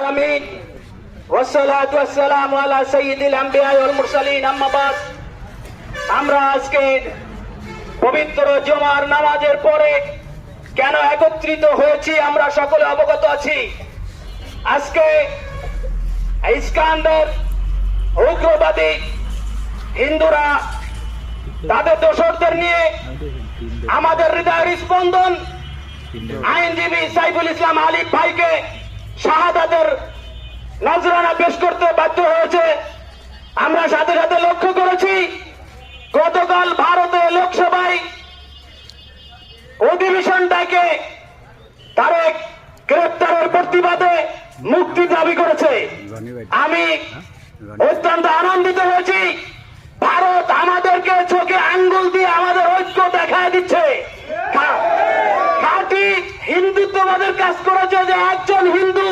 আমিন ওয়াসসালাতু ওয়াসসালামু আলা সাইয়্যিদিল আম্বিয়া ওয়াল মুরসালিন আম্মা বাদ। আমরা আজকে পবিত্র জুমার নামাজের পরে কেন একত্রিত হয়েছি আমরা সকলে অবগত আছি। আজকে ইস্কান্দার উগ্রবাদী হিন্দুরা তাদের দোসরদের নিয়ে আমাদের হৃদয়ের স্পন্দন আইনজীবী সাইফুল ইসলাম আলিফ ভাইকে শাহাদাতের নজরানা পেশ করতে বাধ্য হয়েছে। আমরা সাথে সাথে লক্ষ্য করেছি গতকাল ভারতে লোকসভায় অধিবেশন ডাকে তারেক গ্রেপ্তারের প্রতিবাদে মুক্তি দাবি করেছে। আমি অত্যন্ত আনন্দিত হয়েছি। ভারত আমাদেরকে চোখে আঙ্গুল দিয়ে আমাদের ঐক্য দেখায় দিচ্ছে। খাঁটি হিন্দুত্ববাদের কাজ করেছে যে একজন হিন্দু